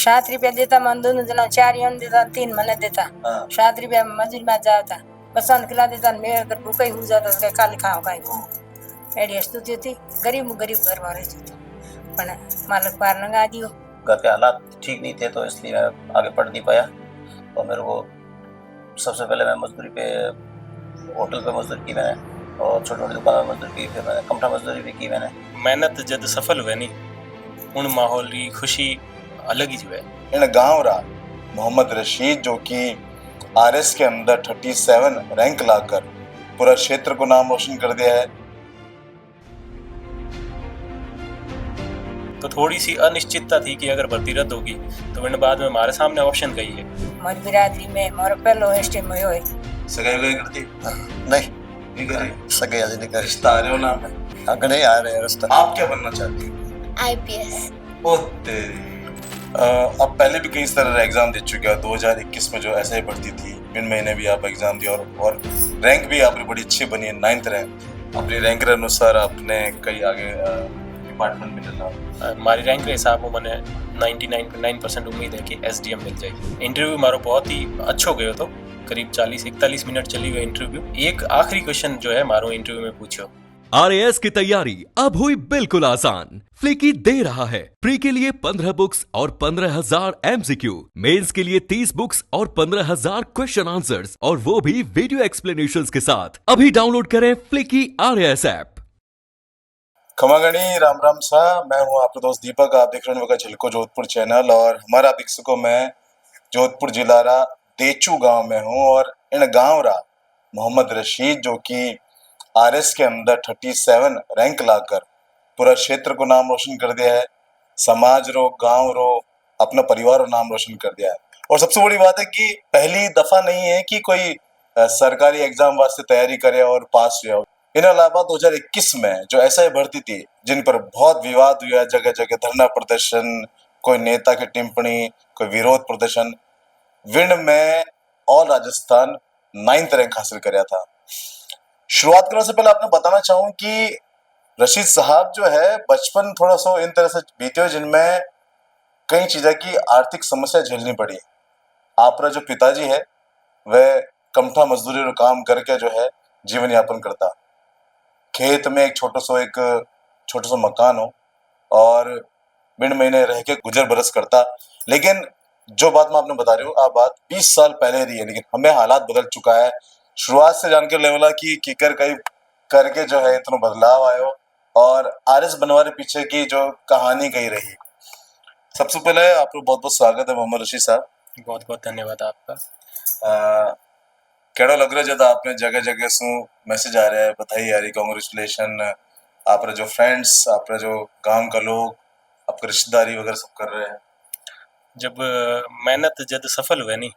₹7 देता मन दोनों जना 4 यन देता 3 मने देता ₹7 मजूरी में जाता पसंद खिला देता मेरे अगर भूखा ही हो जाता तो काली खाओ काय एडी स्तुति थी गरीब घर वाले थी पण मालिक पार लगा दियो। घर के हालात ठीक नहीं थे तो इसलिए मैं आगे पढ़ नहीं पाया और मेरे को सबसे पहले मैं मजदूरी पे होटल पे मजदूरी की मैंने और छोटी छोटी दुकान में मजदूरी की, फिर मैंने कमठा मजदूरी भी की मैंने। मेहनत जद सफल हुए नी उन माहौल की खुशी अलग ही जो है। इन गांव रा मोहम्मद रशीद जो कि आरएस के अंदर 37 रैंक लाकर पूरा क्षेत्र को नाम रोशन कर दिया है। तो थोड़ी सी अनिश्चितता थी कि अगर भर्ती रद्द होगी तो मैंने बाद में हमारे सामने ऑप्शन कही है। हमारी बिरादरी में हमारा पहलो एस्टेम में होए सगाई वगाई करती नहीं करी सगे आज नहीं कर रिश्ता आ रहे हो ना आगे नहीं आ रहे हैं रास्ता। आप क्या बनना चाहती हो? आईपीएस। ओ तेरी अब पहले भी कई तरह एग्जाम दे चुके हो। 2021 में जो ऐसे ही भर्ती थी इन महीने भी आप एग्जाम दिया और रैंक भी आपकी बड़ी अच्छी बनी है 9th रैंक। अपनी रैंक के अनुसार आपने कई आगे डिपार्टमेंट में मिलना। हमारी रैंक के हिसाब में मैंने 99.9% उम्मीद है कि एसडीएम मिल जाएगी। इंटरव्यू हमारा बहुत ही अच्छो गयो तो करीब 40-41 मिनट चली गई इंटरव्यू। एक आखिरी क्वेश्चन जो है हमारो इंटरव्यू में पूछो। आरएएस की तैयारी अब हुई बिल्कुल आसान। फ्लिकी दे रहा है प्री के लिए 15 बुक्स और 15,000 एमसीक्यू, मेंस के लिए 30 बुक्स और 15,000 क्वेश्चन आंसर्स और वो भी वीडियो एक्सप्लेनेशंस के साथ। अभी डाउनलोड करें फ्लिकी आरएएस ऐप। खमागणी राम राम सा, मैं हूँ आपका दोस्त दीपक। आप देख रहे हैं झलको जोधपुर चैनल और हमारा आप देख सको मैं जोधपुर जिला रा देचू गांव में हूँ और इन गांव रा मोहम्मद रशीद जो कि आरएस के अंदर 37 रैंक लाकर पूरा क्षेत्र को नाम रोशन कर दिया है। समाज रो गांव रो अपना परिवार रो नाम रोशन कर दिया है। और सबसे बड़ी बात है कि पहली दफा नहीं है कि कोई सरकारी एग्जाम वास्ते तैयारी करे और पास हुआ। इन अलावा 2021 में जो ऐसा भर्ती थी जिन पर बहुत विवाद हुआ, जगह जगह धरना प्रदर्शन, कोई नेता की टिप्पणी, कोई विरोध प्रदर्शन, विन में ऑल राजस्थान 9th रैंक हासिल कराया था। शुरुआत करने से पहले आपने बताना चाहूँ कि रशीद साहब जो है बचपन थोड़ा सा इन तरह से बीते हुए जिनमें कई चीजें की आर्थिक समस्या झेलनी पड़ी। आपका जो पिताजी है वह कमठा मजदूरी और काम करके जो है जीवन यापन करता। खेत में एक छोटा सा मकान हो और बिन महीने रह के गुजर बरस करता। लेकिन जो बात मैं आपने बता रही हूँ आप बात 20 साल पहले रही है, लेकिन हमें हालात बदल चुका है। शुरुआत से जानकर लेवला की किकर कई करके जो है इतना बदलाव आयो और आरएस बनवाने पीछे की जो कहानी कही रही। सबसे पहले आपको बहुत बहुत स्वागत है मोहम्मद रशीद साहब। बहुत बहुत धन्यवाद आपका। केड़ो लग रहा है जब आपने जगह जगह सु मैसेज आ रहा है, बधाई आ रही, कांग्रेचुलेशन, आपरे जो फ्रेंड्स, आपरे जो गांव का लोग, आपके रिश्तेदारी वगैरह सब कर रहे हैं। जब मेहनत जद सफल हुए नी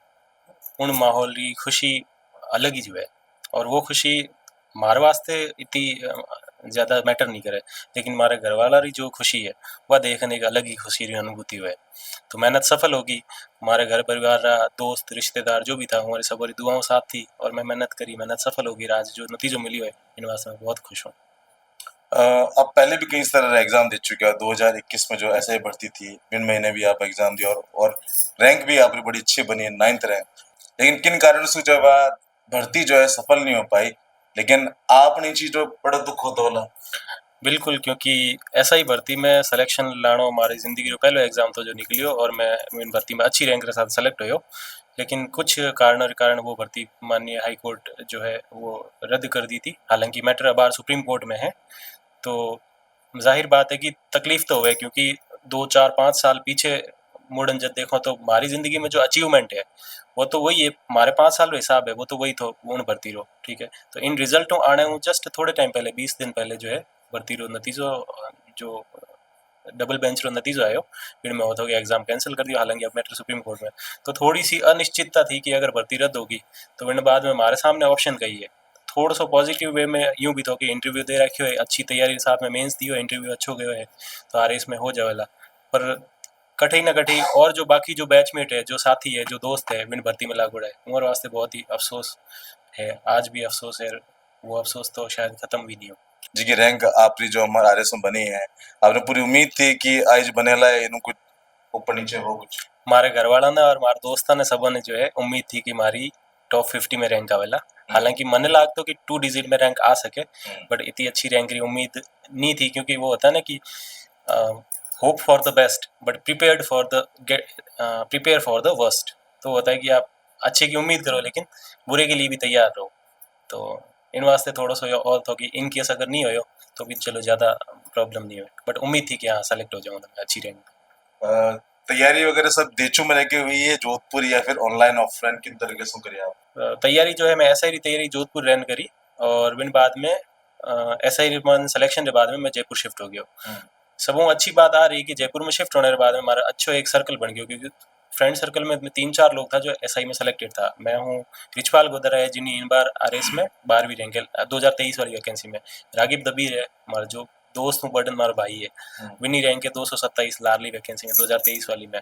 उन माहौल की खुशी अलग ही जो है और वो खुशी हमारे वास्ते इतनी ज़्यादा मैटर नहीं करे, लेकिन हमारे घर वाला की जो खुशी है वह देखने एक अलग ही खुशी की अनुभूति हुए। तो मेहनत सफल होगी, हमारे घर परिवार रहा, दोस्त रिश्तेदार जो भी था हमारी सब दुआओं साथ थी और मैं मेहनत करी, मेहनत सफल होगी। आज जो नतीजों मिली हुए इन वास्ते मैं बहुत खुश हूँ। अब पहले भी कई तरह एग्जाम दे चुके हो। 2021 में जो ऐसे ही भर्ती थी इन महीने भी आप एग्जाम दिया और रैंक भी आपकी बड़ी अच्छी बनी है 9th रैंक। लेकिन किन कारणों से जो भर्ती जो है सफल नहीं हो पाई, लेकिन आपने चीजों बड़ा दुख होता होला। बिल्कुल, क्योंकि ऐसा ही भर्ती में सिलेक्शन लानो हमारी ज़िंदगी रो पहलो एग्जाम तो जो निकलियो और मैं इन भर्ती में अच्छी रैंक के साथ सेलेक्ट हुयो। लेकिन कुछ कारणों के कारण वो भर्ती माननीय हाई कोर्ट जो है वो रद्द कर दी थी। हालांकि मैटर अब सुप्रीम कोर्ट में है, तो जाहिर बात है कि तकलीफ तो हुए, क्योंकि 2-4-5 साल पीछे मुड़न जब देखो तो हमारी ज़िंदगी में जो अचीवमेंट है वो तो वही है, हमारे 5 साल हिसाब है वो तो वही तो उन भर्ती रो। ठीक है, तो इन रिजल्टों आने हूँ जस्ट थोड़े टाइम पहले 20 दिन पहले जो है भर्ती रो नतीजो जो डबल बेंच रो नतीजो आयो फिर मैं होता गया एग्जाम कैंसिल कर दिया। हालांकि अब मैटर सुप्रीम कोर्ट में, तो थोड़ी सी अनिश्चितता थी कि अगर भर्ती रद्द होगी तो मैंने बाद में हमारे सामने ऑप्शन कही है। थोड़ा सा पॉजिटिव वे में यूँ भी तो कि इंटरव्यू दे रखे हो, अच्छी तैयारी के साथ में मेंस दियो, इंटरव्यू अच्छो गयो है तो आर में हो जावेला। पर कठिन न कठिन और जो बाकी जो बैचमेट है, जो साथी है, जो दोस्त है विन भर्ती में लागू है, उम्र वास्ते बहुत ही अफसोस है। आज भी अफसोस है, वो अफसोस तो शायद खत्म भी नहीं हो। जी की रैंक आपकी जो हमारे आरएस में बनी है, आपने पूरी उम्मीद थी कि आज बनेला इन कुछ ऊपर नीचे हो कुछ? मारे घरवाला ने और मारे दोस्ता ने सबों ने जो है उम्मीद थी कि मारी टॉप 50 में रैंक आवेला। हालांकि मन लागतो कि 2 डिजिट में रैंक आ सके, बट इतनी अच्छी रैंक की उम्मीद नहीं थी, क्योंकि वो होता है ना कि hope for the best but prepare for the worst. तो होता है कि आप अच्छे की उम्मीद करो लेकिन बुरे के लिए भी तैयार रहो। तो इन वास्ते थोड़ा सा और था कि इन केस अगर नहीं हो तो भी चलो ज़्यादा प्रॉब्लम नहीं हो, बट उम्मीद थी कि हाँ सेलेक्ट हो जाऊँगा मैं अच्छी रैंक। तैयारी वगैरह सब देचू में रह के हुई है जोधपुर, या फिर ऑनलाइन ऑफलाइन किन तरीके से करिए आप? तैयारी जो है मैं ऐसा ही तैयारी जोधपुर रैन करी, और बिन बाद में ऐसा ही मन सिलेक्शन के बाद में मैं जयपुर शिफ्ट हो गया। सबों अच्छी बात आ रही कि जयपुर में शिफ्ट होने के बाद में हमारा अच्छा एक सर्कल बन गया, क्योंकि फ्रेंड सर्कल में 3-4 लोग था जो एसआई में सेलेक्टेड था। मैं हूँ रिचपाल गोदर है जिन्हें इन बार आरएस में 12वीं रैंक 2023 वाली वैकेंसी में। रागिब दबीर है हमारा जो दोस्त हूँ, बर्डन हमारा भाई है, विनी रैंक है 227 लाडली वैकेंसी में 2023 वाली में।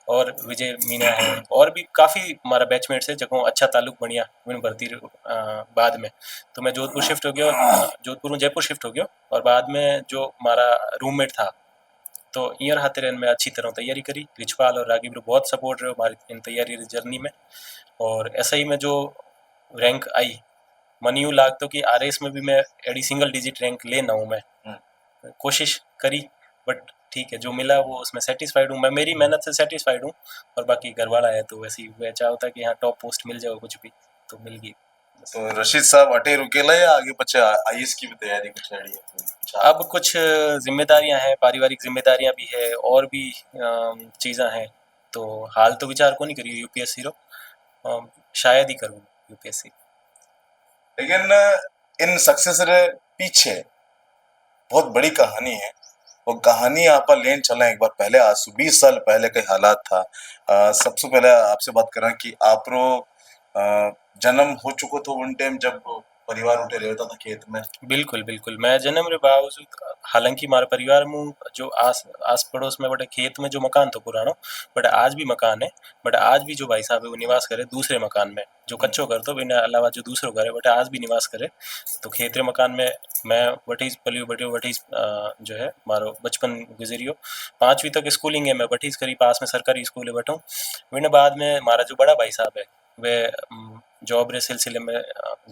और विजय मीना है और भी काफ़ी हमारा बैचमेट्स है जगहों अच्छा ताल्लुक बढ़िया विन भर्ती बाद में। तो मैं जोधपुर शिफ्ट हो गया, जोधपुर में जयपुर शिफ्ट हो गया, और बाद में जो हमारा रूममेट था तो ईयर हाथे रहने में अच्छी तरह तैयारी करी। रिचपाल और रागिब बहुत सपोर्ट रहे हमारी इन तैयारी जर्नी में, और ऐसा ही में जो रैंक आई मन यूँ लागतो कि आरएस में भी मैं एडी सिंगल डिजिट रैंक लेना हूँ। मैं कोशिश करी बट ठीक है जो मिला वो उसमें सेटिस्फाइड हूँ, मैं मेरी मेहनत से सेटिस्फाइड हूँ। और बाकी घर वाला है तो वैसे ही वह चाह होता है कि हाँ टॉप पोस्ट मिल जाओ कुछ भी, तो मिल गई। तो रशीद साहब अटे रुकेला या आगे बच्चे आईएएस की भी तैयारी कुछ रेडी है? अब कुछ जिम्मेदारियां हैं, पारिवारिक जिम्मेदारियां भी है और भी चीज़ें हैं, तो हाल तो विचार को नहीं करी यूपीएससी रो, शायद ही करूँ यूपीएससी। लेकिन इन सक्सेस रे पीछे बहुत बड़ी कहानी है। वो कहानी आप लेन चले एक बार पहले, आज से 20 साल पहले के हालात था। सबसे पहले आपसे बात करें कि आप रो जन्म हो चुको तो उन टाइम जब परिवार उठे रहता था खेत में? बिल्कुल बिल्कुल, मैं जन्म रे बावजूद हालांकि हमारे परिवार में जो आस पड़ोस में बड़े खेत में जो मकान तो पुरानो, बट आज भी मकान है। बट आज भी जो भाई साहब है वो निवास करे दूसरे मकान में, जो कच्चो घर तो बिना अलावा जो दूसरो घर है बट आज भी निवास करे। तो खेतरे मकान में मैं वठी पलियो बटियो वठी जो है मारो बचपन गुजरियो। 5वीं तक स्कूलिंग है मैं वठी करी, पास में सरकारी स्कूल है बटूँ। बिन बाद में हमारा जो बड़ा भाई साहब है वह जॉब रे सिलसिले में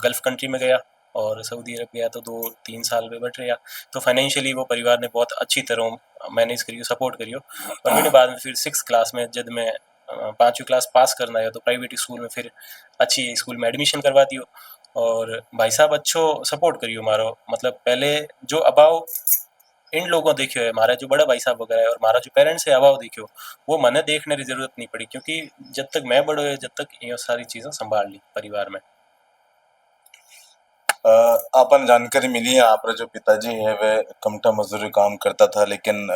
गल्फ कंट्री में गया और सऊदी अरब गया, तो 2-3 साल में बैठ रहा। तो फाइनेंशियली वो परिवार ने बहुत अच्छी तरह मैनेज करियो, सपोर्ट करियो। और मैंने बाद में फिर 6th क्लास में जब मैं 5वीं क्लास पास करना है तो प्राइवेट स्कूल में फिर अच्छी स्कूल में एडमिशन करवा दियो। और भाई साहब अच्छो सपोर्ट करियो मारो, मतलब पहले जो अभाव इन लोगों देखियो है हमारा जो बड़ा भाई साहब वगैरह है और हमारा जो पेरेंट्स है अभाव देखियो, वो मने देखने की जरूरत नहीं पड़ी, क्योंकि जब तक मैं बड़ो है जब तक ये सारी चीज़ें संभाल ली परिवार में। आपन जानकारी मिली है आप जो पिताजी है वे कमठा मजदूरी काम करता था, लेकिन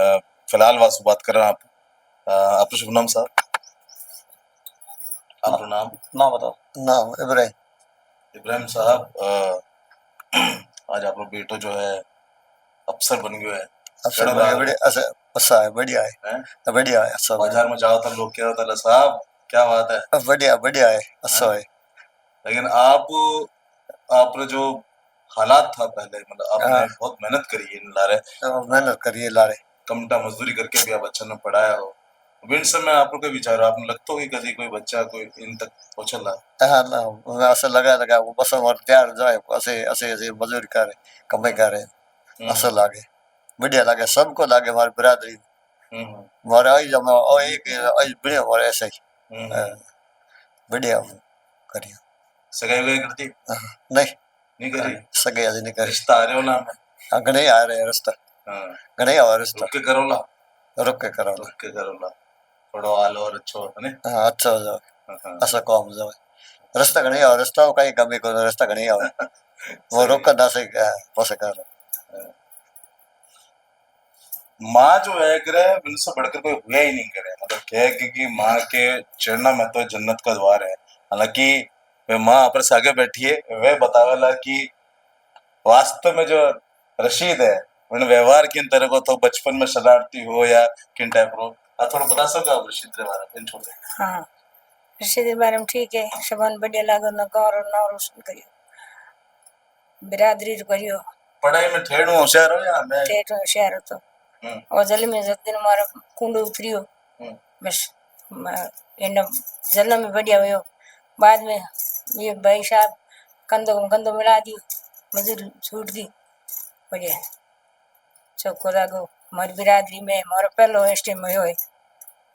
फिलहाल वासु बात करें आप शुभ नाम साहब? आपका नाम बताओ। नाम इब्राहिम साहब, आज आप लोग बेटो जो है अफसर बन गयो है, अफसर बढ़िया अच्छा है, बढ़िया है, बढ़िया है, अच्छा बाजार में जाओ तो लोग क्या होता है साहब क्या बात है, बढ़िया बढ़िया है, अच्छा है। लेकिन आप जो हालात था पहले, मतलब आपने बहुत मेहनत करी है लारे, मेहनत करिए लारे, कमटा मजदूरी करके भी आप बच्चों ने पढ़ाया हो। विन समय आप लोग के विचार आपने लगता हो कि कभी कोई बच्चा कोई इन तक पहुंचला? हाँ ना मैं ऐसा लगा वो बस और तैयार जाए ऐसे ऐसे ऐसे मजदूरी करे कमाई करे, ऐसा लागे बढ़िया लागे, सबको लागे हमारी बिरादरी हमारे आई जब एक बढ़िया हमारे ऐसा ही बढ़िया करिए। सगाई वगाई करती? नहीं करी? सगाई अभी नहीं करी। रिश्ता आ रहे हो ना? हाँ घने आ रहे हैं रिश्ता, घने आ रिश्ता, रुक के करोला, रुक के करोला थोड़ा हाल और अच्छा होता है। हाँ अच्छा हो जाए, ऐसा काम हो जाए, रास्ता घने आओ, रास्ता हो कहीं कमी को रास्ता घने आओ वो रोक कर ना से पसे कर। माँ जो है ग्रह उनसे बढ़कर कोई हुआ ही नहीं करे, मतलब क्या है कि माँ के चढ़ना में तो जन्नत का द्वार है। हालांकि वे माँ पर से आगे बैठी है, वह बतावेला कि वास्तव में जो रशीद है उन व्यवहार किन तरह को तो बचपन में शरारती हो या किन टाइप रो, आप थोड़ा बता सको आप रशीद के बारे में? छोड़ दे। हाँ रशीद के बारे में ठीक है, शबान बढ़िया लागो न गाँव और नाम रोशन करियो, बिरादरी करियो, पढ़ाई में ठेड़ होशियार हो या मैं ठेठ होशियार हो तो और जल्दी में जब दिन हमारा कुंड उतरियो बस इन जन्म में बढ़िया हुयो। बाद में ये भाई साहब कंधो में कंधो मिला दियो, मजूरी छूट दी, बढ़िया चौको लागो। हमारी बिरादरी में मोरो पहलो एसटीएम हुयो है,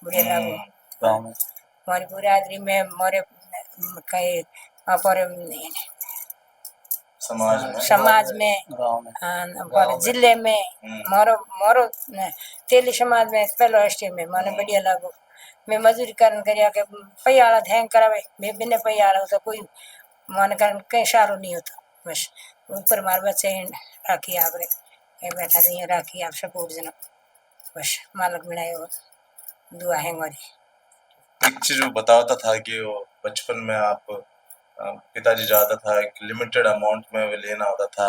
बढ़िया लागो। गाँव में हमारी बिरादरी में मोरे कई पर समाज में गाँव में पर जिले में मोरो मोरो तेली समाज में पहलो एसटीएम में माने बढ़िया लागो। मैं मजूरी करन करया के पैयाला धेंग करावे, मैं बिना पैयाला तो कोई मन करन कहीं सारो नहीं होता। बस ऊपर मार बच्चे राखी आप रे ये बैठा तो ये राखी आप सपोर्ट जना, बस मालक बनायो दुआ है हमारी। एक चीज वो बताता था कि वो बचपन में आप पिताजी जाता था, एक लिमिटेड अमाउंट में वो लेना होता था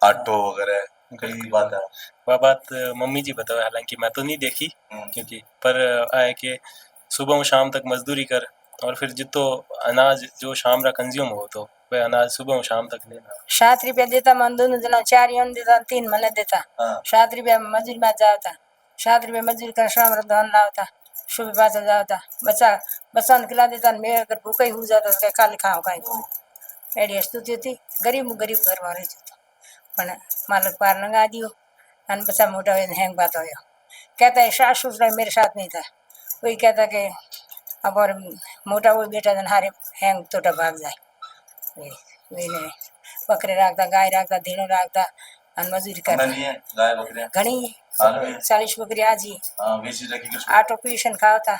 ऑटो वगैरह, कई बात है। वह बात मम्मी जी बताओ, हालांकि मैं तो नहीं देखी क्योंकि पर आए कि सुबह और शाम तक मजदूरी कर और फिर जितो अनाज जो शाम रा कंज्यूम हो तो वह अनाज सुबह और शाम तक लेना। 7 रुपया देता मन दोनों जना, 4 यन देता 3 मने देता। 7 रुपया मजूरी में जाता, 7 रुपया मजूरी कर शाम रा धन लावता, सुबह बात जाता। बच्चा ने खिला देता, मैं अगर भूखा ही हो जाता तो काली खाओ काई एडी स्तुति थी। गरीब घर मारे जाता पण मालक पार लगा दियो अन बच्चा मोटा हुए हैंग बात होयो। कहता है सास ससुर मेरे साथ नहीं था, कोई कहता कि अब और मोटा हुए बेटा जन हारे हैंग तोटा भाग जाए। वे ने बकरे राखता, गाय राखता, धीनो राखता अन मजूरी करता। गाय बकरियां घणी 40 बकरी आजी वेची रखी कुछ आटो पीसन खावता।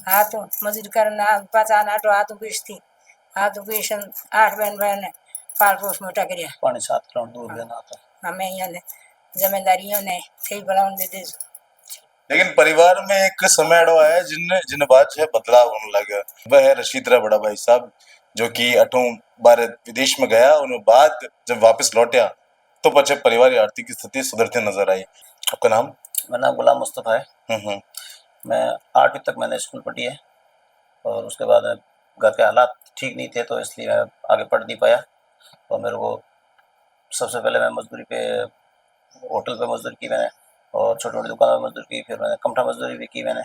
हाथों मजूरी करना पाचा आटो हाथों पीसती, हाथों पीसन 8 बहन पाल पोस मोटा करिया। 5-7 किलोमीटर दूर लेना आता। हमें यहाँ जिम्मेदारियों ने थे बनाउन दे दे। लेकिन परिवार में एक समय अड़ो है जिन बाद जो है बदलाव होने लगा। वह है रशीद रा बड़ा भाई साहब, जो कि अठों बार विदेश में गया, उन बाद जब वापस लौटिया तो पचे परिवार की आर्थिक स्थिति सुधरते नजर आई। आपका नाम? मेरा नाम गुलाम मुस्तफ़ा है। मैं 8वीं तक मैंने स्कूल पढ़ी है और उसके बाद घर के हालात ठीक नहीं थे तो इसलिए मैं आगे पढ़ नहीं पाया। और मेरे को सबसे पहले मैं मजदूरी पे होटल पे मजदूरी की मैंने और छोटी मोटी दुकानों में मजदूरी की, फिर मैंने कमठा मजदूरी भी की मैंने।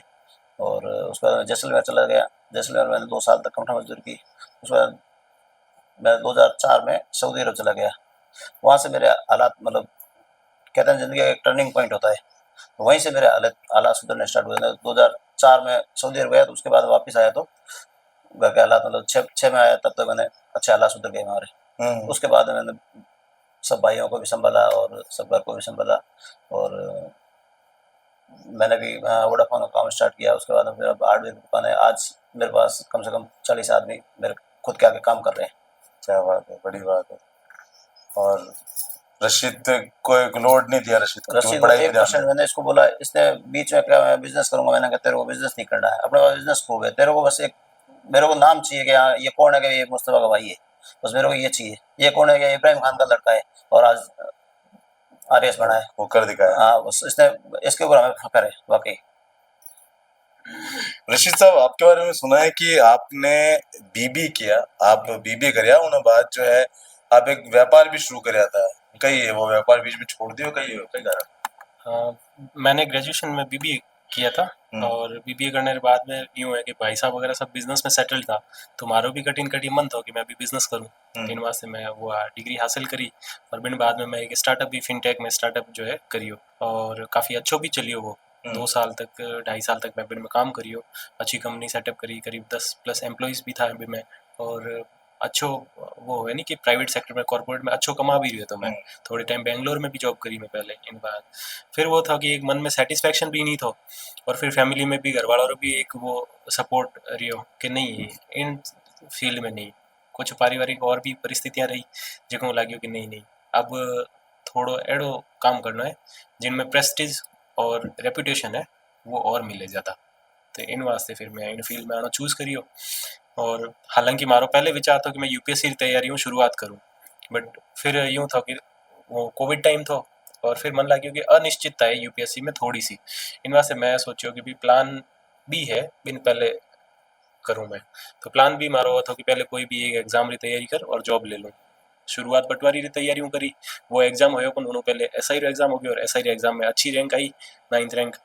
और उसके बाद मैं जैसलमेर चला गया, जैसलमेर मैंने 2 साल तक कमठा मजदूरी की। उसके बाद मैं 2004 में सऊदी अरब चला गया। वहाँ से मेरे हालात मतलब कहते हैं ज़िंदगी का एक टर्निंग पॉइंट होता है, तो वहीं से मेरे हालात सुधरने स्टार्ट हुए। 2004 में सऊदी अरब गया तो उसके बाद वापस आया तो घर के हालात मतलब 6 में आया तब तक मैंने अच्छे हालात सुधर गए हमारे। उसके बाद मैंने सब भाइयों को भी संभाला और सब घर को भी संभाला और मैंने भी वोडाफोन का काम स्टार्ट किया। उसके बाद फिर अब हार्डवेयर की दुकान है। आज मेरे पास कम से कम 40 आदमी मेरे खुद के आगे काम कर रहे हैं। क्या बात है, बड़ी बात है। और रशीद को एक लोड नहीं दिया, रशीद को पढ़ाई पे ध्यान दिया। मैंने इसको बोला, इसने बीच में क्या मैं बिजनेस करूंगा, मैंने कहा तेरे को बिजनेस नहीं करना है, अपने पास बिजनेस खो गए, तेरे को बस एक मेरे को नाम चाहिए कि हाँ ये कौन है, कि ये मुस्तफा का भाई है, बस मेरे को ये चाहिए। ये कौन है, कि इब्राहिम खान का लड़का है और आज आरएस बना है, वो कर दिखाया। हाँ बस इसने, इसके ऊपर हमें फख्र है वाकई। रशीद साहब, आपके बारे में सुना है कि आपने बीबी किया, आप बीबी करया उन्हें बाद जो है आप एक व्यापार भी शुरू करया था। कई है वो व्यापार बीच में छोड़ दियो, कई कारण? मैंने ग्रेजुएशन में बीबीए किया था और बीबीए करने के बाद में यूँ है कि भाई साहब वगैरह सब बिजनेस में सेटल था, तो मारो भी कठिन मन था कि मैं भी बिजनेस करूँ। इन वास्ते मैं वो डिग्री हासिल करी और बिन बाद में मैं एक स्टार्टअप भी फिनटेक में स्टार्टअप जो है करियो और काफ़ी अच्छो भी चलियो। वो 2 साल तक 2.5 साल तक मैं बिन में काम करियो, अच्छी कंपनी सेटअप करी, करीब 10+ एम्प्लॉइज़ भी था अभी मैं। और अच्छो वो है नहीं कि प्राइवेट सेक्टर में कॉर्पोरेट में अच्छो कमा भी रही है। तो मैं थोड़े टाइम बेंगलोर में भी जॉब करी मैं पहले। इन बाद फिर वो था कि एक मन में सेटिस्फेक्शन भी नहीं था और फिर फैमिली में भी घर वालों भी एक वो सपोर्ट रही हो कि नहीं इन फील्ड में नहीं, कुछ पारिवारिक और भी परिस्थितियाँ रही जो लगे कि नहीं अब थोड़ो एड़ो काम करना है जिनमें प्रेस्टीज और रेपुटेशन है वो और मिले ज़्यादा। तो इन वास्ते फिर मैं इन फील्ड में आना चूज़ करियो। और हालांकि मारो पहले विचार था कि मैं यूपीएससी की तैयारियों शुरुआत करूं, बट फिर यूँ था कि वो कोविड टाइम था और फिर मन लगे कि अनिश्चितता है यूपीएससी में थोड़ी सी। इन वास्ते मैं सोचो कि भी प्लान भी है बिन पहले करूं मैं। तो प्लान भी मारो था कि पहले कोई भी एक एग्ज़ाम की तैयारी कर और जॉब ले लूँ। शुरुआत पटवारी की तैयारियों करी, वो एग्ज़ाम हो पहले एसआई एग्ज़ाम हो गया और एसआई एग्ज़ाम में अच्छी रैंक आई 9th रैंक।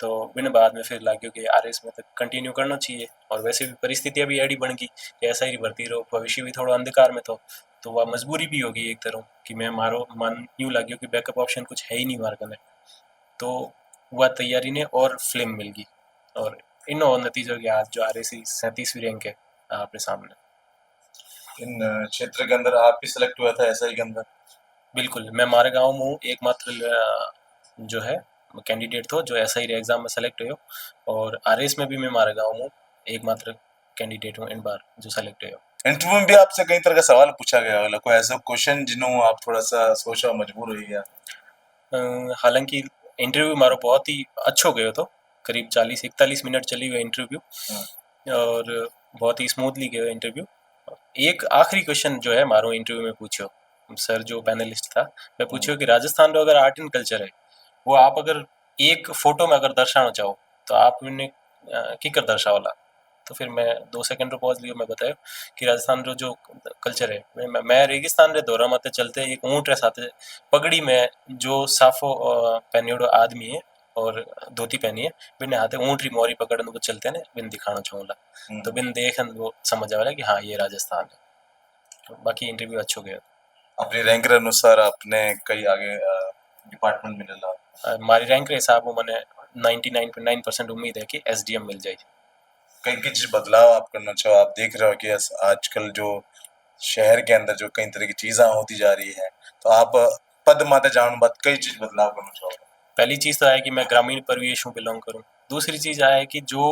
तो बिन बाद में फिर लाग्यो कि आरएस में तक कंटिन्यू करना चाहिए। और वैसे भी परिस्थितियाँ भी एडी बन गई कि ऐसा ही भर्ती रहो, भविष्य भी थोड़ा अंधकार में तो वह मजबूरी भी होगी एक तरह कि मैं मारो मन यूँ लाग्यो कि बैकअप ऑप्शन कुछ है ही नहीं मारे कने। तो वह तैयारी ने और फ्लेम मिल गई और इनो नतीजों के आज जो RAC 37वीं रैंक है आपके सामने। इन क्षेत्र के अंदर आप भी सिलेक्ट हुआ था SI के अंदर? बिल्कुल, मैं हमारे गाँव में हूँ एकमात्र जो है कैंडिडेट था जो SI रे एग्ज़ाम में सेलेक्ट हुयो और RAS में भी मैं हमारे गाँव में एकमात्र कैंडिडेट हूँ इन बार जो सेलेक्ट हुयो। इंटरव्यू में भी आपसे कई तरह का सवाल पूछा गया होगा, कोई ऐसा क्वेश्चन जिन्हों आप थोड़ा सा सोचा मजबूर हुई गया? हालांकि इंटरव्यू मारो बहुत ही अच्छो गयो तो करीब 40-41 मिनट चली हुई इंटरव्यू और बहुत ही स्मूथली गयो इंटरव्यू। एक आखिरी क्वेश्चन जो है मारो इंटरव्यू में पूछो सर जो पैनलिस्ट था मैं पूछो कि राजस्थान रो अगर आर्ट एंड कल्चर है वो आप अगर एक फोटो में अगर दर्शाना चाहो तो आप उन्हें किकर दर्शावला। तो फिर मैं 2 सेकंड रो पॉज लियो मैं बतायो कि राजस्थान रो जो कल्चर है मैं रेगिस्तान रे दौरा माते चलते एक ऊँट रे साथे पगड़ी में जो साफो पहनियोड़ो आदमी है और धोती पहनी है बिन हाथे ऊँट री मोरी पकड़न वो चलते ने बिन दिखाना चाहूँगा तो बिन देखन वो समझ आवेला कि हाँ ये राजस्थान है। तो बाकी इंटरव्यू अच्छो गया। अपनी रैंक के अनुसार आपने कई आगे डिपार्टमेंट में डाला? हमारी रैंक के हिसाब में मैंने 99.9% उम्मीद है कि SDM मिल जाएगी। कई कुछ बदलाव आप करना चाहो? आप देख रहे हो कि आजकल जो शहर के अंदर जो कई तरह की चीज़ें होती जा रही है तो आप पद माते जान बात कई चीज़ बदलाव करना चाहोगे? पहली चीज़ तो है कि मैं ग्रामीण परिवेश में बिलोंग करूँ। दूसरी चीज़ है कि जो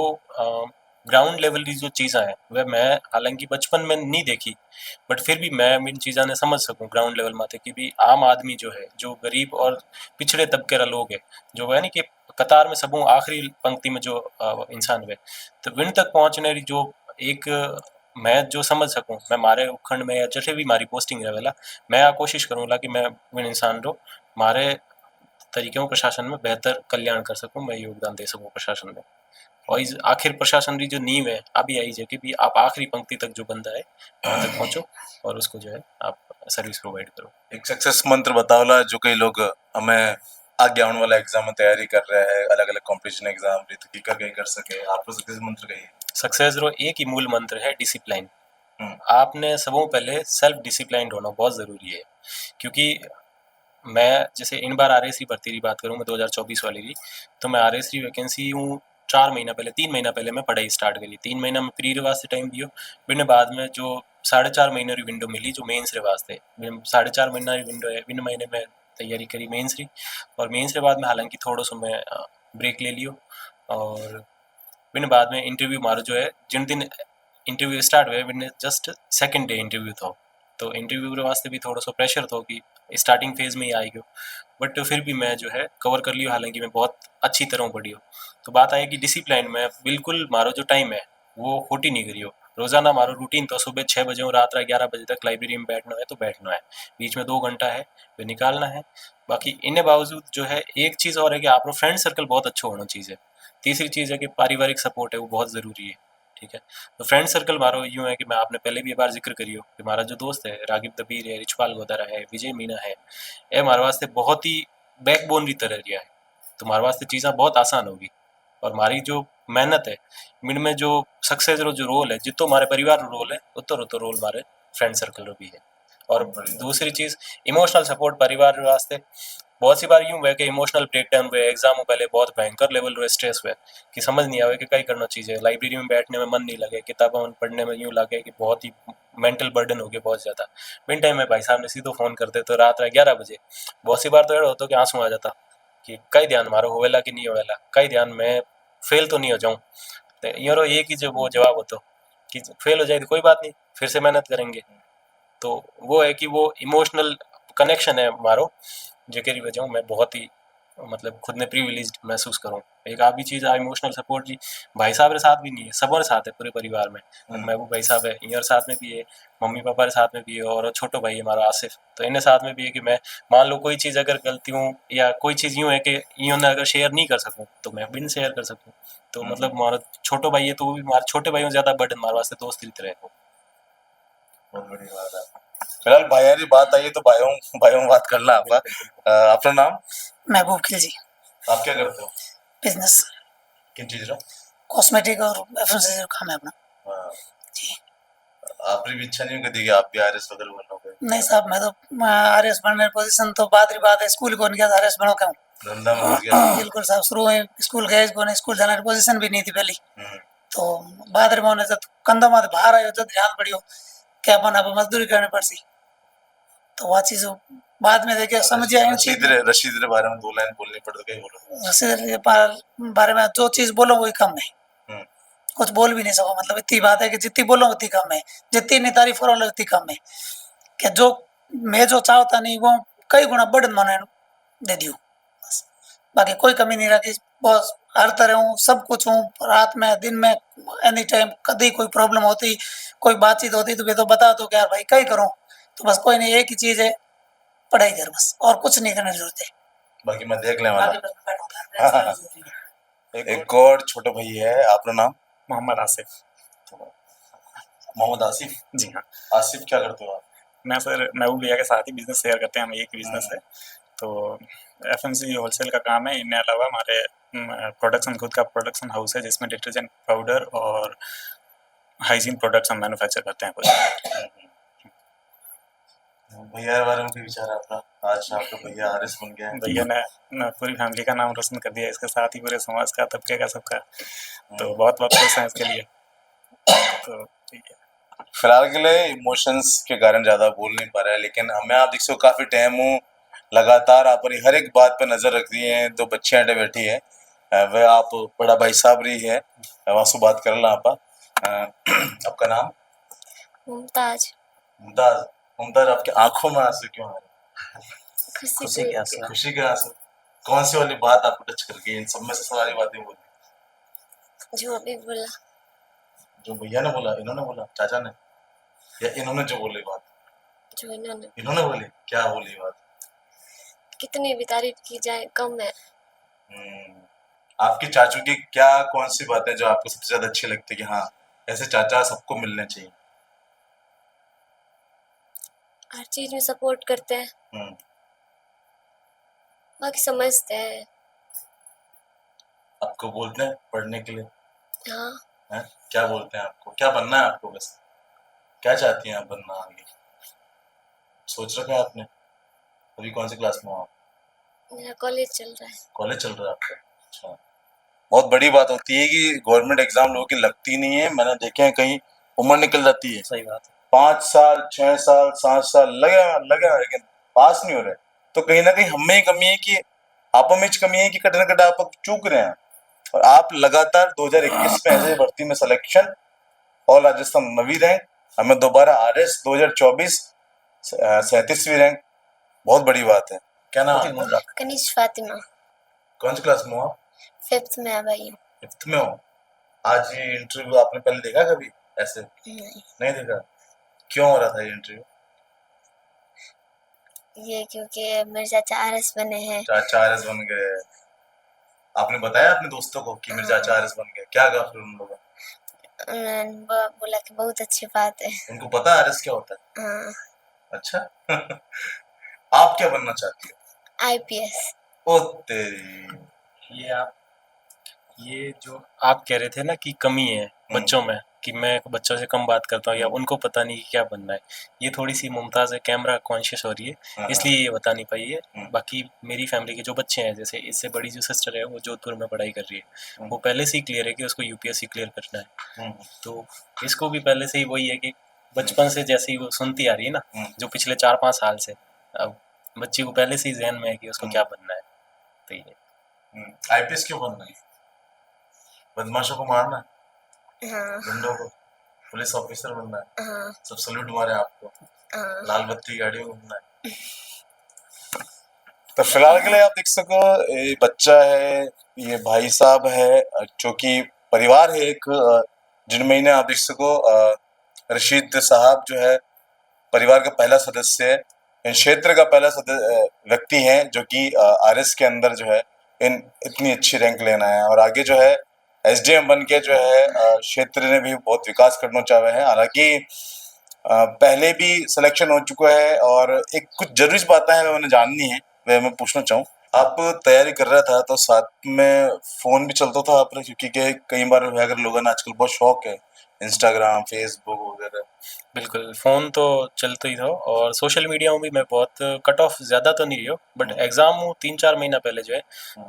ग्राउंड लेवल की जो चीज़ें हैं वह मैं हालांकि बचपन में नहीं देखी बट फिर भी मैं इन चीज़ों ने समझ सकूँ ग्राउंड लेवल माते कि भी आम आदमी जो है जो गरीब और पिछड़े तबके रा लोग है जो वह नहीं कि कतार में सबों आखिरी पंक्ति में जो इंसान हुए तो विन तक पहुँचने री जो एक मैं जो समझ सकूँ मैं मारे उपखंड में या जैसे भी मारी पोस्टिंग रहेला मैं आ कोशिश करूँगा कि मैं विन इंसान रो मारे तरीक़ों प्रशासन में बेहतर कल्याण कर सकूँ मैं योगदान दे सकूँ प्रशासन में। और इस आखिर प्रशासन की जो नींव है अभी आई है कि भी आप आखिरी पंक्ति तक जो बंदा है वहाँ तक पहुँचो और उसको जो है आप सर्विस प्रोवाइड करो। एक सक्सेस मंत्र बताओला जो कई लोग हमें आगे आने वाला एग्जाम में तैयारी कर रहे हैं अलग अलग कॉम्पिटिशन एग्जाम भी तो की कर सके आपको सक्सेस मंत्र कहिए। सक्सेस रो एक ही मूल मंत्र है डिसिप्लिन। आपने सबों पहले सेल्फ डिसिप्लिन्ड होना बहुत ज़रूरी है क्योंकि मैं जैसे इन बार RAC भर्ती की बात करूँ मैं 2024 वाली की तो मैं RAC वैकेंसी हूँ 3 महीना पहले मैं पढ़ाई स्टार्ट करी 3 महीना में प्री रे वास्ते टाइम दियो बिन बाद में जो 4.5 महीने की विंडो मिली जो मेंस रे वास्ते 4.5 महीना की विंडो है बिन महीने में तैयारी करी मेंस री और मेंस रे बाद में हालांकि थोड़ा सो मैं ब्रेक ले लियो और बिन बाद में इंटरव्यू मारो जो है जिन दिन इंटरव्यू स्टार्ट हुए बिन जस्ट सेकंड डे इंटरव्यू था तो इंटरव्यू के वास्ते भी थोड़ा सा प्रेशर था कि स्टार्टिंग फेज में ही आई गयो बट फिर भी मैं जो है कवर कर लियो हालांकि मैं बहुत अच्छी तरह पढ़ी हो। तो बात आई कि डिसिप्लिन में बिल्कुल मारो जो टाइम है वो खोटी नहीं करियो रोज़ाना मारो रूटीन तो सुबह 6 बजे और रात 11 बजे तक लाइब्रेरी में बैठना है तो बैठना है बीच में 2 घंटा है वो निकालना है। बाकी इन्हें बावजूद जो है एक चीज़ और है कि आपका फ्रेंड सर्कल बहुत अच्छा होना चाहिए। तीसरी चीज़ है कि पारिवारिक सपोर्ट है वो बहुत ज़रूरी है। ठीक है तो फ्रेंड सर्कल मारो यूँ है कि मैं आपने पहले भी एक बार जिक्र करियो कि हमारा जो दोस्त है रागिब दबीर है रिचपाल गोदारा है विजय मीना है ये हमारे वास्ते बहुत ही बैकबोन की तरह रिया है तो हमारे वास्ते चीज़ें बहुत आसान होगी और हमारी जो मेहनत है इनमें जो सक्सेस रो जो रोल है जितो हमारे परिवार रोल है उतो तो रोल हमारे फ्रेंड सर्कल रो भी है। और दूसरी चीज़ इमोशनल सपोर्ट परिवार वास्ते बहुत सी बार यूँ हुआ कि इमोशनल ब्रेकडाउन हुए एग्जाम पहले बहुत भयंकर लेवल रो स्ट्रेस हुए कि समझ नहीं आवे कि क्या करना चाहिए लाइब्रेरी में बैठने में मन नहीं लगे किताबें पढ़ने में यूँ लगे कि बहुत ही मेंटल बर्डन हो गया बहुत ज़्यादा। बिन टाइम में भाई साहब ने सीधो फ़ोन करते तो रात 11 बजे बहुत सी बार तो ये होता कि आंसू आ जाता कि कई ध्यान मारो होवेला कि नहीं होवेला कई ध्यान में फेल तो नहीं हो जाऊँ तो यारो एक ही जो वो जवाब होता कि फेल हो जाए तो कोई बात नहीं फिर से मेहनत करेंगे। तो वो है कि वो इमोशनल कनेक्शन है हमारो जेके वजह मैं बहुत ही मतलब खुद ने प्रिविलेज्ड महसूस करूँ। एक आप भी चीज़ आ इमोशनल सपोर्ट जी भाई साहब के साथ भी नहीं है सबरे साथ है पूरे परिवार में महबूब भाई साहब है इन साथ में भी है मम्मी पापा के साथ में भी है और छोटो भाई है हमारा आसिफ तो इन्हें साथ में भी है कि मैं मान लो कोई चीज़ अगर गलती हूँ या कोई चीज़ यूँ है कि यूँ ने अगर शेयर नहीं कर सकूँ तो मैं बिन शेयर कर सकूँ तो मतलब हमारा छोटो भाई है तो वो भी हमारे छोटे भाइयों ज़्यादा बर्डन हमारे वास्ते दोस्त की तरह है। बहुत बड़ी बात है। फिलहाल भाइयारी बात आई है तो भाइयों बात करना आपका अपना नाम? महबूब खिलजी। आप क्या करते हो? बिजनेस। किन चीज़ रो? कॉस्मेटिक और एफएमसीजी काम है अपना। हाँ। जी। आपकी भी इच्छा नहीं होती कि आप भी आरएस वगैरह बनोगे? नहीं साहब, मैं तो आरएस बनने की पोजीशन तो बात ही बात है, स्कूल कौन गया आरएस बनो क्यों? धंधा में घुस गया। बिल्कुल साहब, शुरू में स्कूल गए कौन, स्कूल जाने की पोजीशन भी नहीं थी पहली। तो बाद में होने जब कंधा माथे बाहर आयो तो ध्यान पड़ियो क्या बना मजदूरी करनी पड़सी। तो वह चीज बाद में देखे समझ आया रशीद रे बारे में 2 लाइन बोलनी पड़ तो कहीं बोलो। रशीद के बारे में जो चीज बोलो वही कम है, कुछ बोल भी नहीं सको। मतलब इतनी बात है कि जितनी बोलो उतनी कम है, जितनी नहीं तारीफ करो उतनी कम है। कि जो मैं जो चाहता नहीं वो कई गुना बढ़ मैंने दे दियो बस। बाकी कोई कमी नहीं रखी, बस हर तरह हूँ, सब कुछ हूँ, रात में दिन में एनी टाइम। कभी कोई प्रॉब्लम होती, कोई बातचीत होती तो मैं तो बता दो कि यार भाई कहीं करो। तो बस कोई नहीं, एक ही चीज है, पढ़ाई कर बस, और कुछ नहीं करने की जरूरत है। बाकी मैं देख ले वाला। बाकी एक और छोटा भाई है, आपका नाम? मोहम्मद आसिफ। मोहम्मद आसिफ जी हाँ। आसिफ क्या करते हो आप? मैं सर महबूब भैया के साथ ही बिजनेस शेयर करते हैं, हम एक बिजनेस है। तो एफएमसीजी होलसेल का काम है। इनके अलावा हमारे प्रोडक्शन, खुद का प्रोडक्शन हाउस है जिसमें डिटर्जेंट पाउडर और हाइजीन प्रोडक्ट्स हम मैन्युफैक्चर करते हैं कुछ। भैया के बारे में क्या विचार है आपका? आज आपका भैया आरएस बन गया है। भैया ने पूरी फैमिली का नाम रोशन कर दिया, इसके साथ ही पूरे समाज का, तबके का, सबका। तो बहुत बहुत खुश हैं इसके लिए। तो ठीक है। फिलहाल के लिए इमोशंस के कारण ज्यादा बोल नहीं पा रहा है, लेकिन हमें आप देख सो काफी टाइम हूँ लगातार आप हर एक बात पर नजर रख रही है। तो बच्चे अटे बैठी है, वह आप बड़ा भाई साहब रही है, वासु बात कर ला आप। आपका नाम? मुमताज। मुमताज। मुमताज, आपकी आंखों में आंसू क्यों आ रहे? खुशी के आंसू। खुशी के आंसू। कौन सी वाली बात आपको टच कर गई? इन सब में से सारी बातें बोली जो अभी बोला, जो भैया ने बोला, इन्होंने बोला, चाचा ने, या इन्होंने जो बोली बात? जो इन्होंने बोली। क्या बोली बात? कितनी भी तारीफ की जाए कम है। आपके चाचू की क्या कौन सी बातें जो आपको सबसे ज्यादा अच्छी लगती है कि हाँ ऐसे चाचा सबको मिलने चाहिए? हर चीज में सपोर्ट करते हैं, बाकी समझते हैं। आपको बोलते हैं पढ़ने के लिए? हाँ। है? क्या बोलते हैं आपको? क्या बनना है आपको? बस क्या चाहती हैं आप बनना आगे? सोच रखा है आपने? अभी कौन सी क्लास में हो आप? मेरा कॉलेज चल रहा है। कॉलेज चल रहा है आपका? अच्छा। बहुत बड़ी बात होती है कि गवर्नमेंट एग्जाम लोगों की लगती नहीं है। मैंने देखे हैं कहीं उम्र निकल जाती है। सही बात है। 5 साल 6 साल 7 साल लगे लेकिन पास नहीं हो रहे। तो कहीं ना कहीं हमें ही कमी है कि आप में कमी है कि कट ना कट आप चूक रहे हैं। और आप लगातार 2021 में ऐसे भर्ती में सिलेक्शन, ऑल राजस्थान 9वीं रैंक, हमें दोबारा आरएस 2024 37वीं रैंक। बहुत बड़ी बात है। क्या नाम है आपका? कनिश फातिमा। कौन सी क्लास में हो आप? 5th में है भाई। 5th में हो। आज ये इंटरव्यू आपने पहले देखा कभी ऐसे? नहीं देखा। क्यों हो रहा था ये इंटरव्यू? ये क्योंकि मेरे चाचा आरएस बने हैं। चाचा आरएस बन गए। आपने बताया अपने दोस्तों को कि मेरे चाचा आरएस बन गए? क्या कहा फिर उन लोगों? उन्होंने बोला कि बहुत अच्छी बात है। उनको पता आरएस क्या होता है? हाँ। अच्छा। आप क्या बनना चाहती हो? आईपीएस। ओ तेरी। ये जो आप कह रहे थे ना कि कमी है बच्चों में, कि मैं बच्चों से कम बात करता हूँ या उनको पता नहीं कि क्या बनना है, ये थोड़ी सी मुमताज़ है कैमरा कॉन्शियस हो रही है, इसलिए ये बता नहीं पाई है। बाकी मेरी फैमिली के जो बच्चे हैं, जैसे इससे बड़ी जो सिस्टर है वो जोधपुर में पढ़ाई कर रही है, वो पहले से ही क्लियर है कि उसको यूपीएससी क्लियर करना है। तो इसको भी पहले से ही वही है कि बचपन से जैसे ही वो सुनती आ रही है ना, जो पिछले 4-5 साल से, अब बच्ची को पहले से ही ज़हन में है कि उसको क्या बनना है। तो ये आईपीएस क्यों बनना है? बदमाशों को मारना है? हाँ। गुंडों को? पुलिस ऑफिसर बनना है? हाँ। सब सल्यूट मारे आपको? हाँ। लाल बत्ती गाड़ियों में घूमना है? तो फिलहाल के लिए आप देख सको ये बच्चा है, ये भाई साहब है, जो कि परिवार है एक, जिनमें इन्हें आप देख सको रशीद साहब जो है परिवार का पहला सदस्य है, इन क्षेत्र का पहला व्यक्ति है जो कि आरएस के अंदर जो है इतनी अच्छी रैंक लेना है। और आगे जो है एसडीएम बन के जो है क्षेत्र ने भी बहुत विकास करना चाहे हैं। हालांकि पहले भी सिलेक्शन हो चुका है और एक कुछ जरूरी बातें हैं मैंने जाननी है, वह मैं पूछना चाहूँ। आप तैयारी कर रहा था तो साथ में फोन भी चलता था आप, क्योंकि कई बार अगर लोगों ने आजकल बहुत शौक है इंस्टाग्राम फेसबुक वगैरह। बिल्कुल, फ़ोन तो चलता ही था और सोशल मीडिया में भी मैं बहुत कट ऑफ ज़्यादा तो नहीं रही हूँ, बट एग्ज़ाम 3-4 महीना पहले जो है,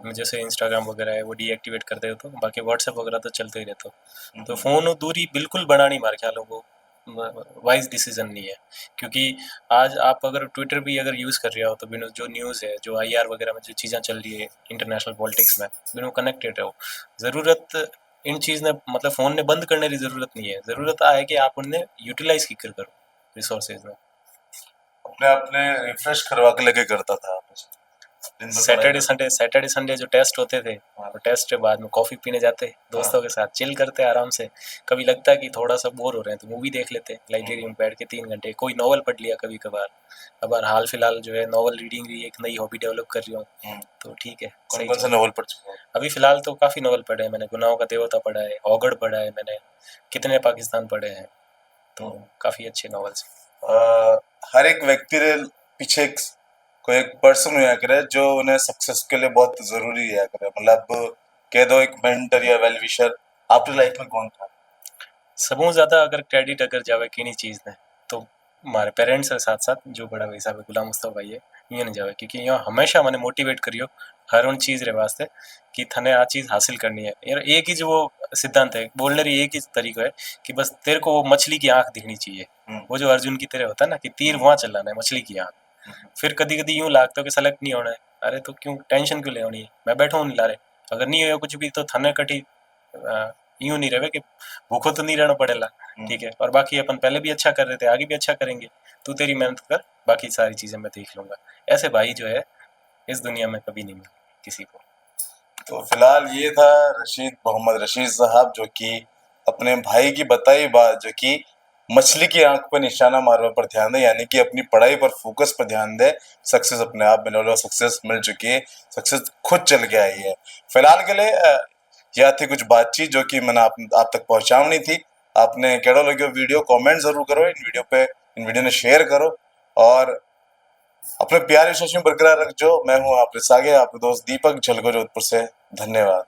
मैं जैसे इंस्टाग्राम वगैरह है वो डीएक्टिवेट कर देता हूँ, बाकी व्हाट्सएप वगैरह तो चलते ही रहता हूँ। तो फ़ोन दूरी बिल्कुल बनानी मारे ख्यालों को वाइज़ डिसीज़न नहीं है, क्योंकि आज आप अगर ट्विटर भी अगर यूज़ कर रहे हो तो बिना जो न्यूज़ है, जो आईआर वगैरह में जो चीज़ें चल रही है इंटरनेशनल पॉलिटिक्स में, बिना कनेक्टेड रहो। ज़रूरत इन चीज़ ने मतलब फ़ोन ने बंद करने की ज़रूरत नहीं है, ज़रूरत है कि आप उन्हें यूटिलाइज़ की करो रिसोर्सेज में। अपने अपने रिफ्रेश करवा के लेके करता था आप उसे? दिन भर पढ़ाई सैटरडे संडे जो टेस्ट होते थे, वो टेस्ट के बाद में कॉफ़ी पीने जाते दोस्तों के साथ, चिल करते आराम से। कभी लगता है कि थोड़ा सा बोर हो रहे हैं तो मूवी देख लेते लाइब्रेरी में बैठ के 3 घंटे, कोई नॉवल पढ़ लिया कभी कभार। अब हाल फिलहाल जो है नॉवल रीडिंग की एक नई हॉबी डेवलप कर रही हूँ, तो ठीक है। कौन सही कौन सा चल- नॉवल पढ़ चुके हो? अभी फिलहाल तो काफ़ी नॉवल पढ़े हैं मैंने। गुनाहों का देवता पढ़ा है, औगड़ पढ़ा है मैंने, कितने पाकिस्तान पढ़े हैं, तो काफ़ी अच्छे नॉवेल्स। हर एक व्यक्ति रे पीछे कोई एक पर्सन हुआ करे जो उन्हें सक्सेस के लिए बहुत जरूरी है करे, मतलब कह दो एक मेंटर या वेल विशर। आपकी लाइफ में कौन था? सबों ज़्यादा अगर क्रेडिट अगर जावे किनी चीज़ ने, तो मारे पेरेंट्स के साथ साथ जो बड़ा भाई साहब है गुलाम मुस्तफा भाई है, ये नहीं जावे, क्योंकि यहाँ हमेशा मैंने मोटिवेट करियो हर उन चीज़ रे वास्ते कि थने आ चीज़ हासिल करनी है यार। एक ही जो वो सिद्धांत है बोलने री, एक ही तरीका है कि बस तेरे को वो मछली की आंख दिखनी चाहिए। वो जो अर्जुन की तरह होता है ना कि तीर वहाँ चलाना है, मछली की आंख। फिर कभी कभी यूं लगता है कि सेलेक्ट नहीं होना है, अरे तो क्यों टेंशन क्यों ले होनी है, मैं बैठा हूँ नहीं ला रहे, अगर नहीं हो कुछ भी तो थने कटी यूं नहीं रहे कि भूखो तो नहीं रहना पड़ेगा, ठीक है। और बाकी अपन पहले भी अच्छा कर रहे थे, आगे भी अच्छा करेंगे, तू तेरी मेहनत कर, बाकी सारी चीज़ें मैं देख लूँगा। ऐसे भाई जो है इस दुनिया में कभी नहीं मिले किसी को। तो फिलहाल ये था मोहम्मद रशीद साहब, जो कि अपने भाई की बताई बात, जो कि मछली की आंख पर निशाना मारने पर ध्यान दे, यानी कि अपनी पढ़ाई पर फोकस पर ध्यान दे। सक्सेस अपने आप मिलने वाला, सक्सेस मिल चुकी है, सक्सेस खुद चल के आई है। फिलहाल के लिए यह थी कुछ बातचीत जो कि मैंने आप तक पहुंचानी थी। आपने केड़ो लगे वीडियो, कमेंट जरूर करो इन वीडियो ने शेयर करो और अपने प्यारे विश्वास में बरकरार रखो। मैं हूँ आपके सागे, आपके दोस्त दीपक झलको जोधपुर से। धन्यवाद।